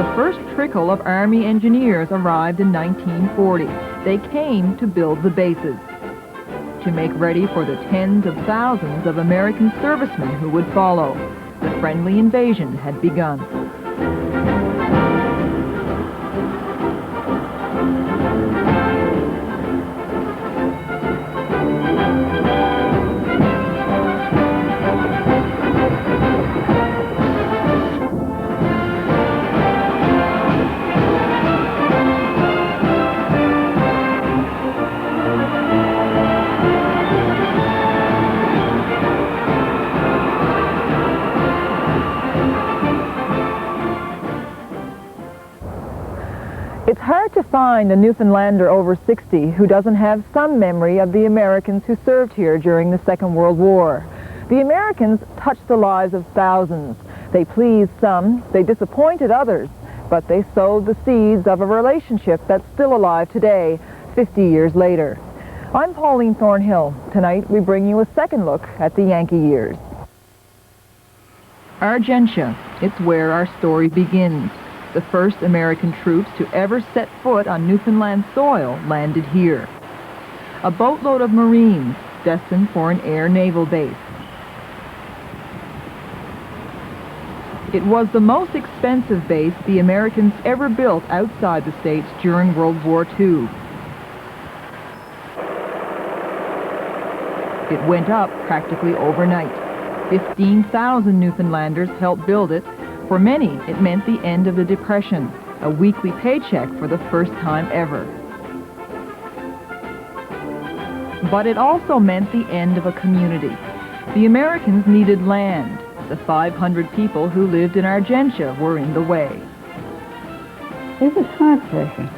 The first trickle of Army engineers arrived in 1940. They came to build the bases, to make ready for the tens of thousands of American servicemen who would follow. The friendly invasion had begun. It's hard to find a Newfoundlander over 60 who doesn't have some memory of the Americans who served here during the Second World War. The Americans touched the lives of thousands. They pleased some, they disappointed others, but they sowed the seeds of a relationship that's still alive today, 50 years later. I'm Pauline Thornhill. Tonight we bring you a second look at the Yankee years. Argentia, it's where our story begins. The first American troops to ever set foot on Newfoundland soil landed here. A boatload of Marines destined for an air-naval base. It was the most expensive base the Americans ever built outside the States during World War II. It went up practically overnight. 15,000 Newfoundlanders helped build it. For many, it meant the end of the Depression, a weekly paycheck for the first time ever. But it also meant the end of a community. The Americans needed land. The 500 people who lived in Argentia were in the way. It was heartbreaking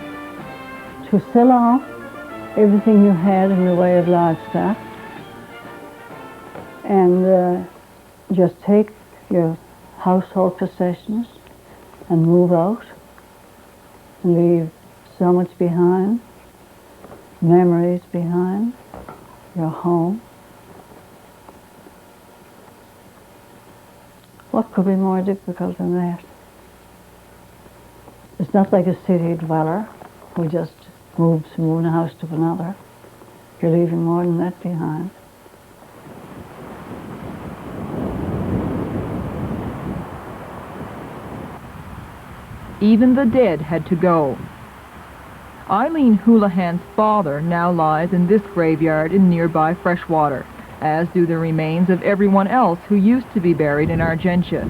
to sell off everything you had in the way of livestock and just take your household possessions and move out and leave so much behind, memories behind, your home. What could be more difficult than that? It's not like a city dweller who just moves from one house to another. You're leaving more than that behind. Even the dead had to go. Eileen Houlihan's father now lies in this graveyard in nearby Freshwater, as do the remains of everyone else who used to be buried in Argentia.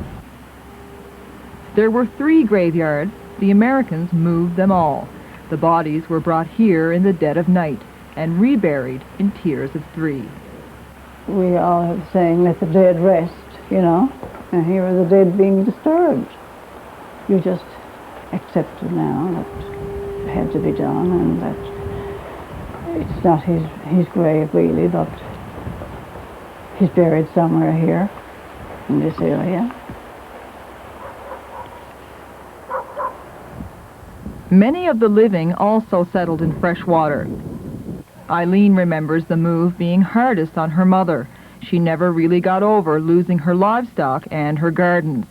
There were 3 graveyards. The Americans moved them all. The bodies were brought here in the dead of night and reburied in tiers of 3. We all have the saying, let the dead rest, you know, and here are the dead being disturbed. You just accepted now that it had to be done and that it's not his grave really, but he's buried somewhere here in this area. Many of the living also settled in Freshwater. Eileen remembers the move being hardest on her mother. She never really got over losing her livestock and her gardens.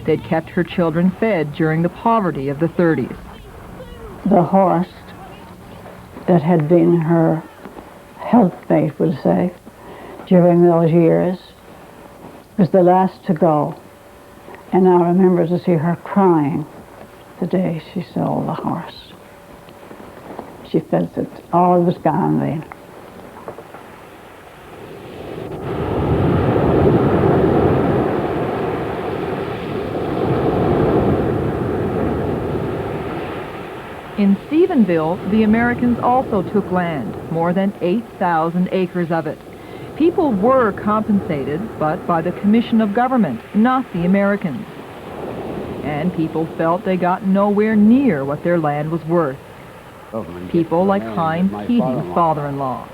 They'd kept her children fed during the poverty of the 30s. The horse that had been her helpmate, we'll say, during those years was the last to go. And I remember to see her crying the day she sold the horse. She felt that all was gone then. In Stephenville, the Americans also took land, more than 8,000 acres of it. People were compensated, but by the Commission of Government, not the Americans. And people felt they got nowhere near what their land was worth. People like Hines Keating's father-in-law.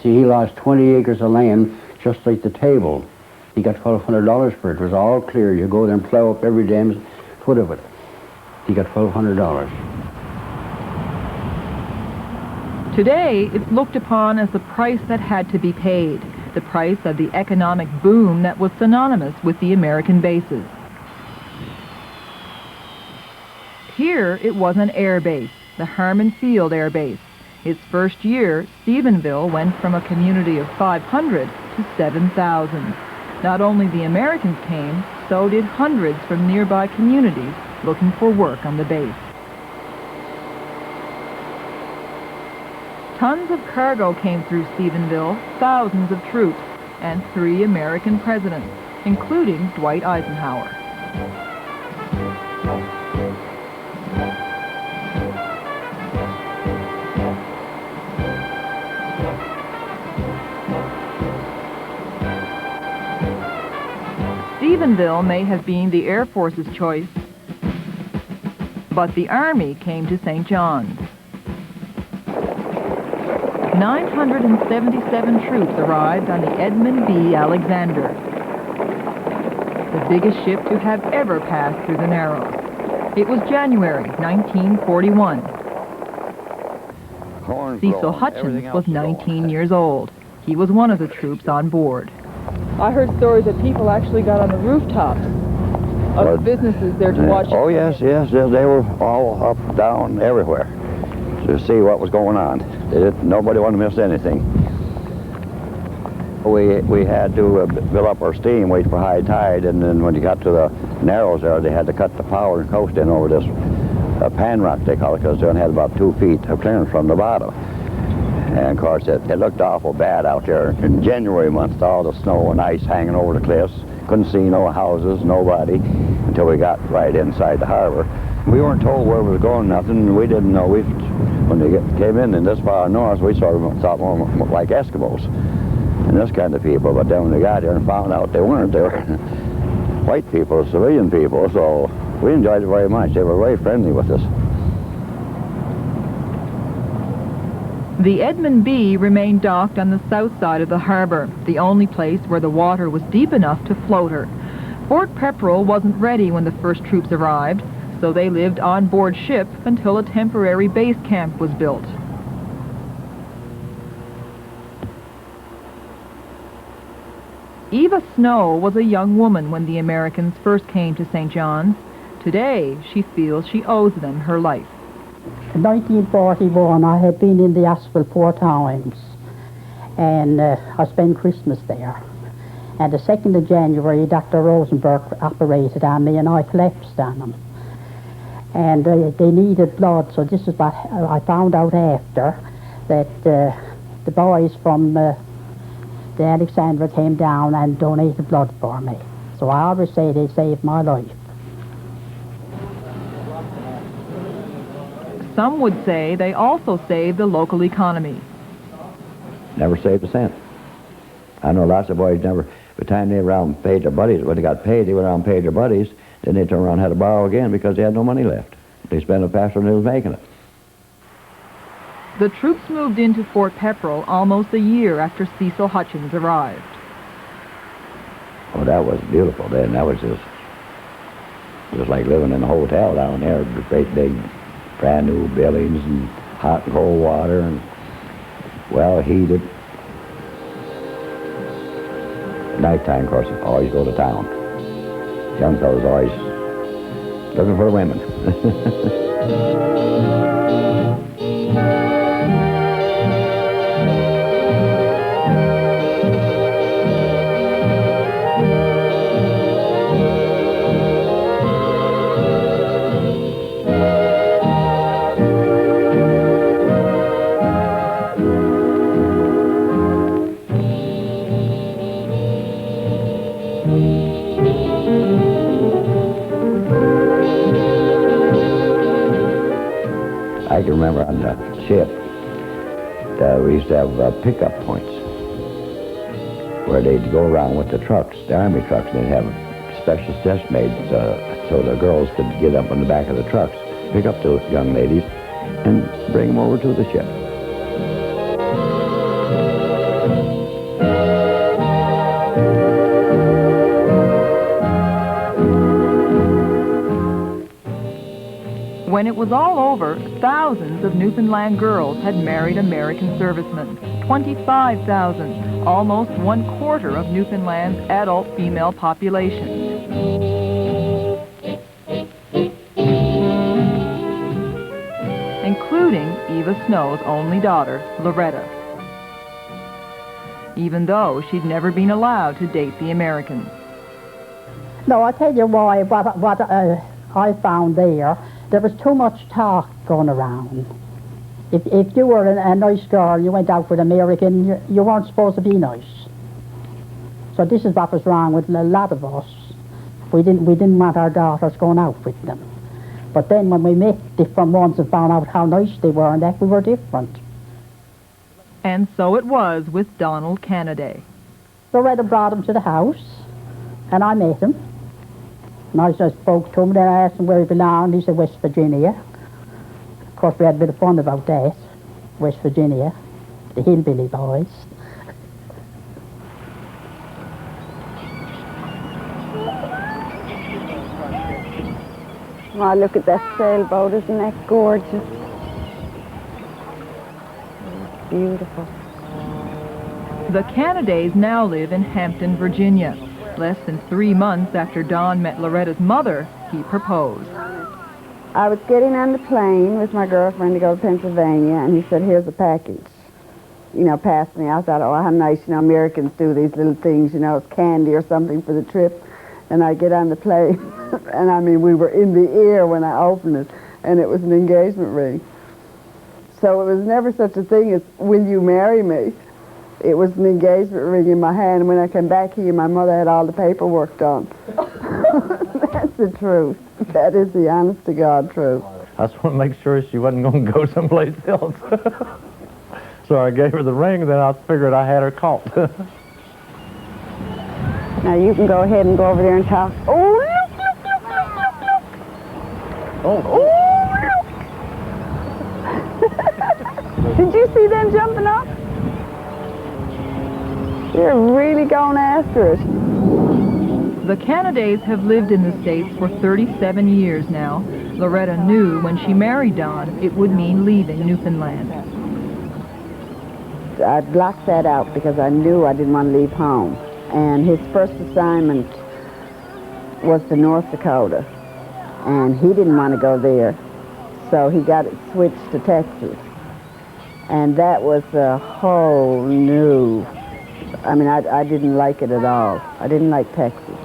See, he lost 20 acres of land just like the table. He got $1,200 for it. It was all clear. You go there and plow up every damn foot of it. He got $1,200. Today, it's looked upon as the price that had to be paid, the price of the economic boom that was synonymous with the American bases. Here it was an air base, the Harmon Field Air Base. Its first year, Stephenville went from a community of 500 to 7,000. Not only the Americans came, so did hundreds from nearby communities looking for work on the base. Tons of cargo came through Stephenville, thousands of troops, and 3 American presidents, including Dwight Eisenhower. Stephenville may have been the Air Force's choice, but the Army came to St. John's. 977 troops arrived on the Edmund B. Alexander, the biggest ship to have ever passed through the Narrows. It was January 1941. Cecil Hutchins was 19 years old. He was one of the troops on board. I heard stories that people actually got on the rooftops of businesses there to watch. Oh, yes, yes. They were all up, down, everywhere to see what was going on. Nobody wanted to miss anything. We had to build up our steam, wait for high tide, and then when you got to the Narrows there, they had to cut the power and coast in over this pan rock, they call it, because they only had about 2 feet of clearance from the bottom. And of course, it looked awful bad out there in January month, all the snow and ice hanging over the cliffs. Couldn't see no houses, nobody, until we got right inside the harbor. We weren't told where we was going, nothing. We didn't know. When they came in this far north, we sort of thought more like Eskimos and this kind of people. But then when they got here and found out they weren't, they were white people, civilian people. So we enjoyed it very much. They were very friendly with us. The Edmund B. remained docked on the south side of the harbor, the only place where the water was deep enough to float her. Fort Pepperell wasn't ready when the first troops arrived, so they lived on board ship until a temporary base camp was built. Eva Snow was a young woman when the Americans first came to St. John's. Today, she feels she owes them her life. In 1941, I had been in the hospital 4 times, and I spent Christmas there. And the 2nd of January, Dr. Rosenberg operated on me, and I collapsed on him. And they needed blood, so this is what I found out after, that the boys from the Alexandra came down and donated blood for me. So I always say they saved my life. Some would say they also saved the local economy. Never saved a cent. I know lots of boys never, by the time they around paid their buddies, when they got paid, they went around and paid their buddies, then they turned around and had to borrow again because they had no money left. They spent it faster than they was making it. The troops moved into Fort Pepperell almost a year after Cecil Hutchins arrived. Oh, that was beautiful then. That was just like living in a hotel down there, great big brand new buildings and hot and cold water and well heated. Nighttime, of course, always go to town. Young fellas always looking for the women. I can remember on the ship, we used to have pickup points where they'd go around with the trucks, the Army trucks, and they'd have special steps made so the girls could get up on the back of the trucks, pick up the young ladies, and bring them over to the ship. When it was all over, thousands of Newfoundland girls had married American servicemen. 25,000, almost 1/4 of Newfoundland's adult female population. the Snow's only daughter, Loretta, even though she'd never been allowed to date the Americans. No, I'll tell you why, what I found there was too much talk going around. If you were a nice girl, you went out with an American, you weren't supposed to be nice. So this is what was wrong with a lot of us. We didn't want our daughters going out with them. But then when we met different ones and found out how nice they were and that, we were different. And so it was with Donald Kennedy. Loretta brought him to the house, and I met him. And I just spoke to him, and then I asked him where he belonged. He said West Virginia. Of course, we had a bit of fun about that. West Virginia, the hillbilly boys. Oh, look at that sailboat. Isn't that gorgeous? It's beautiful. The Kennedys now live in Hampton, Virginia. Less than 3 months after Don met Loretta's mother, he proposed. I was getting on the plane with my girlfriend to go to Pennsylvania, and he said, here's a package. You know, passed me. I thought, oh, how nice, you know, Americans do these little things, you know, it's candy or something for the trip. And I get on the plane, and I mean, we were in the air when I opened it, and it was an engagement ring. So it was never such a thing as, will you marry me? It was an engagement ring in my hand, and when I came back here, my mother had all the paperwork done. That's the truth. That is the honest-to-God truth. I just want to make sure she wasn't going to go someplace else. So I gave her the ring, and then I figured I had her caught. Now you can go ahead and go over there and talk. Oh, look, look, look, look, look, look. Oh, look. Did you see them jumping up? They're really going after it. The Kennedys have lived in the States for 37 years now. Loretta knew when she married Don it would mean leaving Newfoundland. I blocked that out because I knew I didn't want to leave home. And his first assignment was to North Dakota, and he didn't want to go there, so he got it switched to Texas. And that was a whole new, I mean, I didn't like it at all. I didn't like Texas.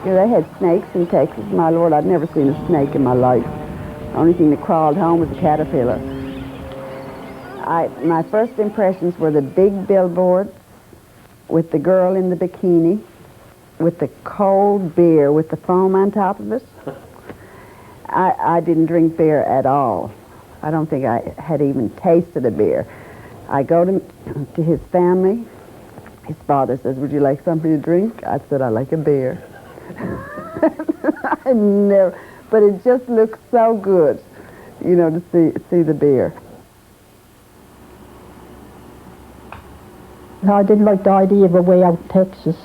You know, they had snakes in Texas. My Lord, I'd never seen a snake in my life. The only thing that crawled home was a caterpillar. My first impressions were the big billboards with the girl in the bikini, with the cold beer with the foam on top of it. I didn't drink beer at all. I don't think I had even tasted a beer. I go to his family. His father says, would you like something to drink? I said, I like a beer. I never, but it just looked so good, you know, to see the beer. I didn't like the idea of a way out of Texas.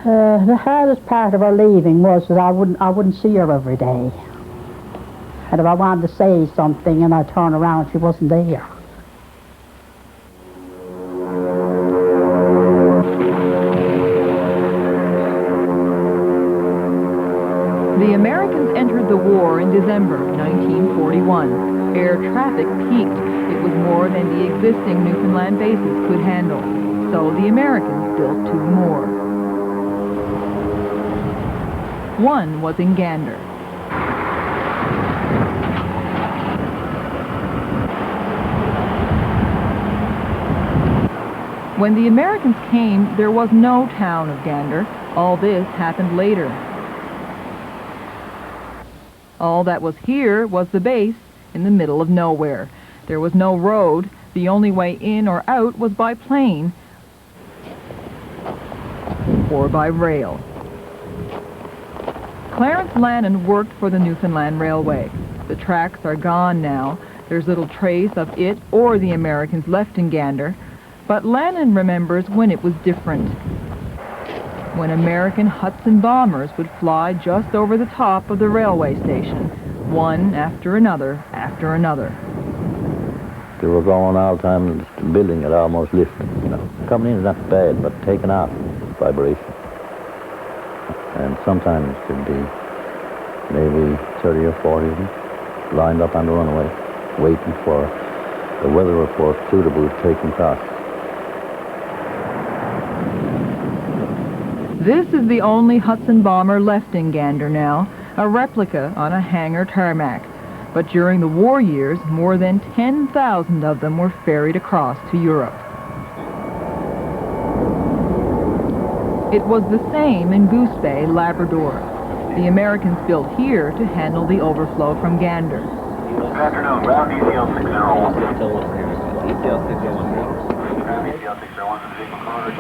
The hardest part of her leaving was that I wouldn't see her every day. And if I wanted to say something and I turned around, she wasn't there. The Americans entered the war in December 1941. Air traffic peaked. It was more than the existing Newfoundland bases could handle. So the Americans built 2 more. One was in Gander. When the Americans came, there was no town of Gander. All this happened later. All that was here was the base in the middle of nowhere. There was no road. The only way in or out was by plane or by rail. Clarence Lannon worked for the Newfoundland Railway. The tracks are gone now. There's little trace of it or the Americans left in Gander. But Lannon remembers when it was different. When American Hudson bombers would fly just over the top of the railway station, one after another after another. They were going all the time, the building had almost lifted, you know. Coming in is not bad, but taking off, vibration. And sometimes it could be maybe 30 or 40 of them lined up on the runway. waiting for the weather report suitable to take across. This is the only Hudson bomber left in Gander now, a replica on a hangar tarmac. But during the war years, more than 10,000 of them were ferried across to Europe. It was the same in Goose Bay, Labrador. The Americans built here to handle the overflow from Gander. Good afternoon, ground DCL 601. DCL 601. DCL 601 to the vehicle corner.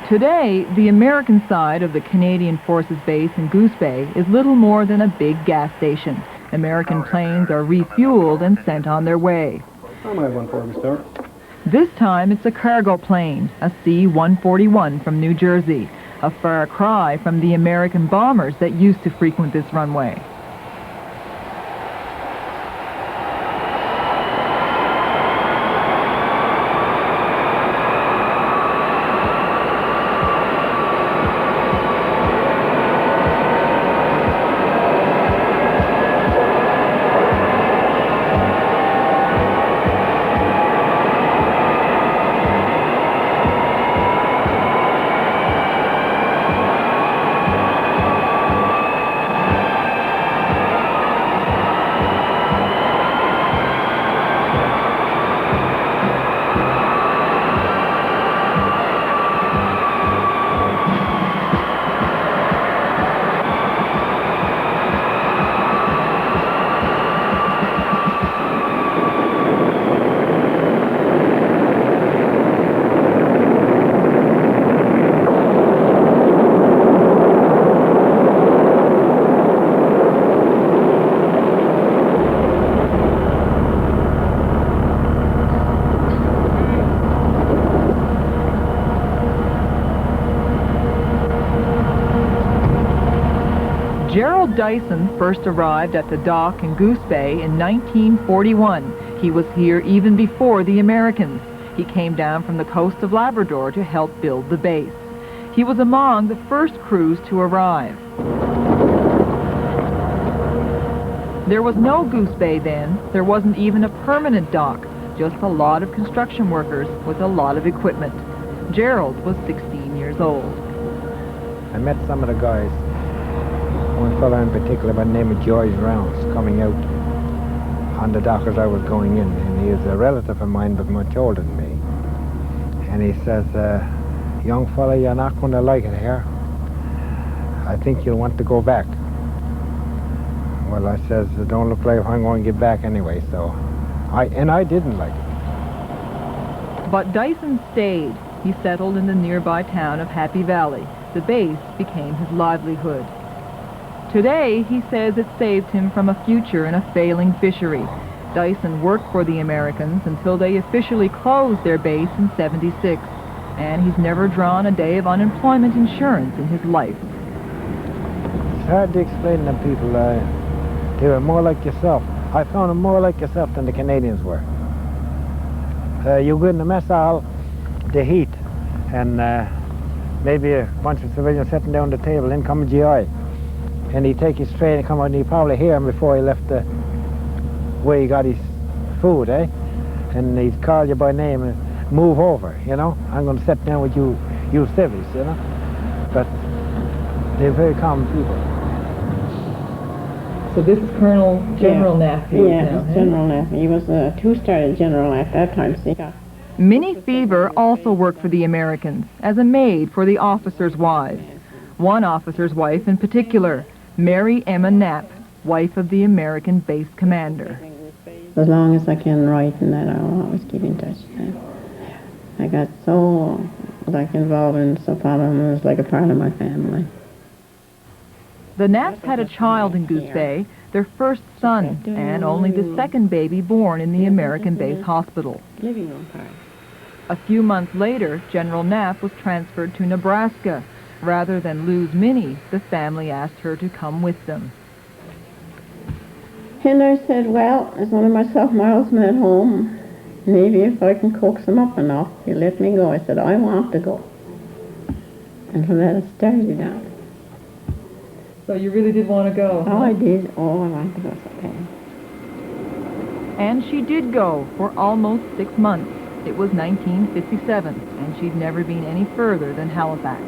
Today, the American side of the Canadian Forces Base in Goose Bay is little more than a big gas station. American planes are refueled and sent on their way. I might have one for you, sir. This time it's a cargo plane, a C-141 from New Jersey, a far cry from the American bombers that used to frequent this runway. Gerald Dyson first arrived at the dock in Goose Bay in 1941. He was here even before the Americans. He came down from the coast of Labrador to help build the base. He was among the first crews to arrive. There was no Goose Bay then. There wasn't even a permanent dock, just a lot of construction workers with a lot of equipment. Gerald was 16 years old. I met some of the guys. One fellow in particular by the name of George Rounds coming out on the dock as I was going in, and he is a relative of mine but much older than me. And he says, young fella, you're not going to like it here. I think you'll want to go back. Well, I says, it don't look like I'm going to get back anyway, so I didn't like it. But Dyson stayed. He settled in the nearby town of Happy Valley. The base became his livelihood. Today, he says it saved him from a future in a failing fishery. Dyson worked for the Americans until they officially closed their base in '76, and he's never drawn a day of unemployment insurance in his life. It's hard to explain to people. They were more like yourself. I found them more like yourself than the Canadians were. You go in the mess hall, the heat, and maybe a bunch of civilians sitting down at the table, in come a GI. And he'd take his tray and come out, and he'd probably hear him before he left the where he got his food, eh? And he'd call you by name and move over, you know? I'm going to sit down with you civvies, you know? But they're very common people. So this is General Knapp. General Knapp. He was a two-star general at that time, so he got... Minnie Fever also worked for the Americans as a maid for the officers' wives. One officer's wife in particular, Mary Emma Knapp, wife of the American base commander. As long as I can write and that, I'll always keep in touch with them. I got so, involved in so far, it was like a part of my family. The Knapps had a child in Goose Bay, their first son, and only the second baby born in the American base hospital. Living room part. A few months later, General Knapp was transferred to Nebraska. Rather than lose Minnie, the family asked her to come with them. And I said, well, there's one of myself and my husband at home. Maybe if I can coax him up enough, he'll let me go. I said, I want to go. And from that it started out. So you really did want to go? Oh, I did. Oh, I wanted to go so bad. And she did go for almost 6 months. It was 1957, and she'd never been any further than Halifax.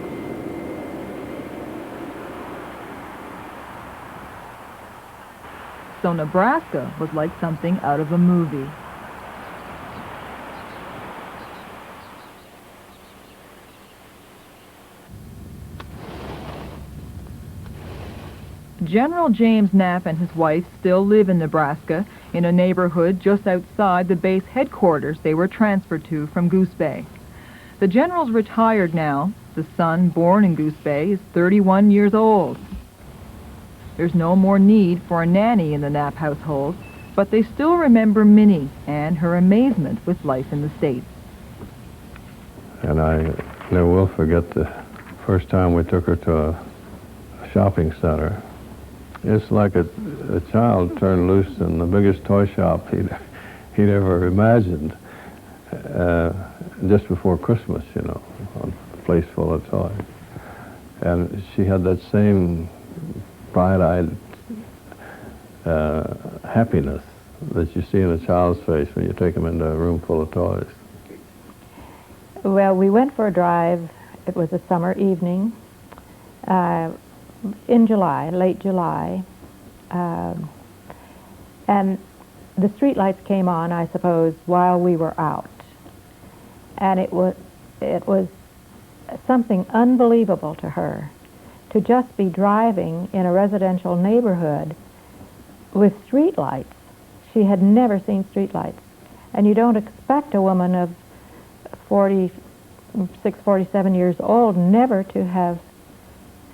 So Nebraska was like something out of a movie. General James Knapp and his wife still live in Nebraska, in a neighborhood just outside the base headquarters they were transferred to from Goose Bay. The general's retired now. The son, born in Goose Bay, is 31 years old. There's no more need for a nanny in the Knapp household, but they still remember Minnie and her amazement with life in the States. And I never will forget the first time we took her to a shopping center. It's like a child turned loose in the biggest toy shop he'd ever imagined, just before Christmas, you know, a place full of toys. And she had that same bright-eyed happiness that you see in a child's face when you take them into a room full of toys. Well, we went for a drive. It was a summer evening. In July, late July, and the street lights came on, I suppose, while we were out. And it was something unbelievable to her to just be driving in a residential neighborhood with street lights. She had never seen street lights. And you don't expect a woman of 46, 47 years old never to have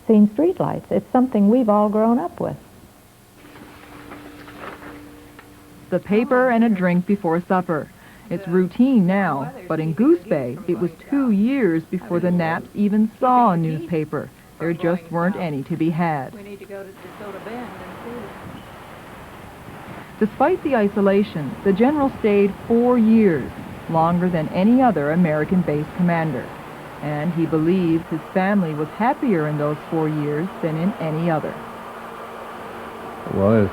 seen streetlights. It's something we've all grown up with. The paper and a drink before supper. It's routine now, but in Goose Bay, it was 2 years before the Knapps even saw a newspaper. There just weren't any to be had. We need to go to DeSoto Bend and see. Despite the isolation, the general stayed 4 years, longer than any other American base commander. And he believed his family was happier in those 4 years than in any other. Well,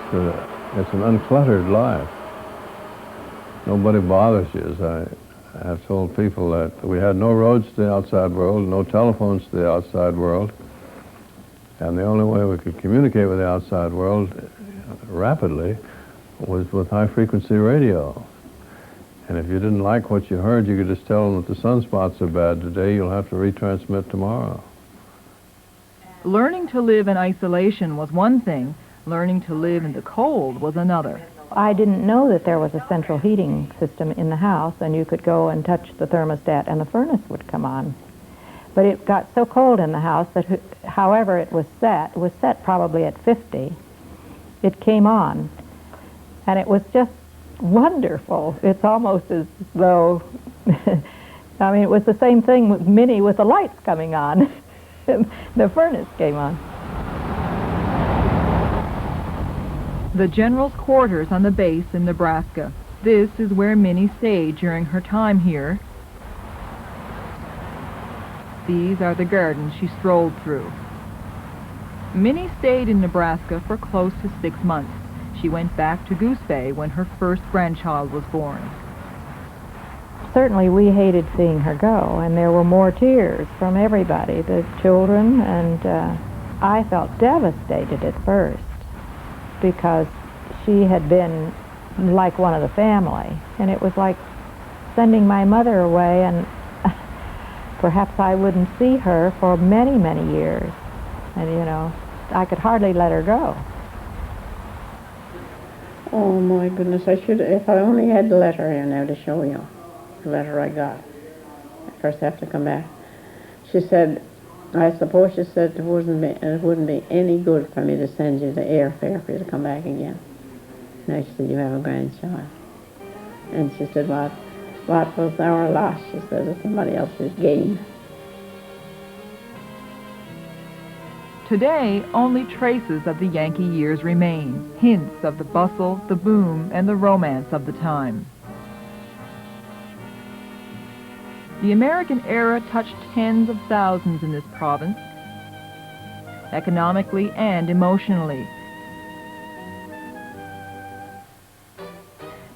it's an uncluttered life. Nobody bothers you. As I have told people that we had no roads to the outside world, no telephones to the outside world, and the only way we could communicate with the outside world rapidly was with high-frequency radio. And if you didn't like what you heard, you could just tell them that the sunspots are bad today, you'll have to retransmit tomorrow. Learning to live in isolation was one thing. Learning to live in the cold was another. I didn't know that there was a central heating system in the house, and you could go and touch the thermostat and the furnace would come on. But it got so cold in the house that however it was set probably at 50, it came on. And it was just wonderful. It's almost as though, I mean, it was the same thing with Minnie with the lights coming on. The furnace came on. The general's quarters on the base in Nebraska. This is where Minnie stayed during her time here. These are the gardens she strolled through. Minnie stayed in Nebraska for close to 6 months. She went back to Goose Bay when her first grandchild was born. Certainly we hated seeing her go, and there were more tears from everybody, the children, and I felt devastated at first because she had been like one of the family, and it was like sending my mother away, and perhaps I wouldn't see her for many, many years, and you know, I could hardly let her go. Oh my goodness, I should, if I only had the letter here now to show you, the letter I got. I first have to come back. She said, I suppose she said it wouldn't be any good for me to send you the airfare for you to come back again. Now she said, you have a grandchild. And she said, what was our loss? She said, it's somebody else's gain. Today, only traces of the Yankee years remain, hints of the bustle, the boom, and the romance of the time. The American era touched tens of thousands in this province. economically and emotionally.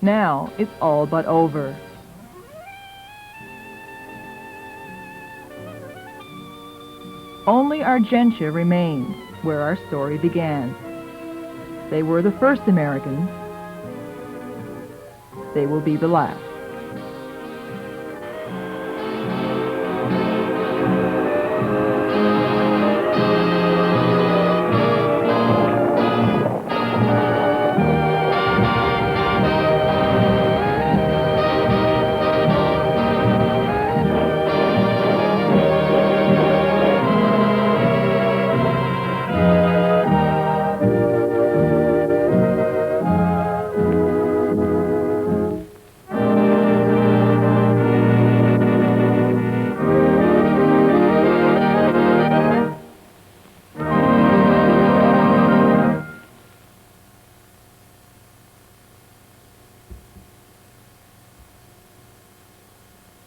Now it's all but over. Only Argentia remains, where our story began. They were the first Americans. They will be the last.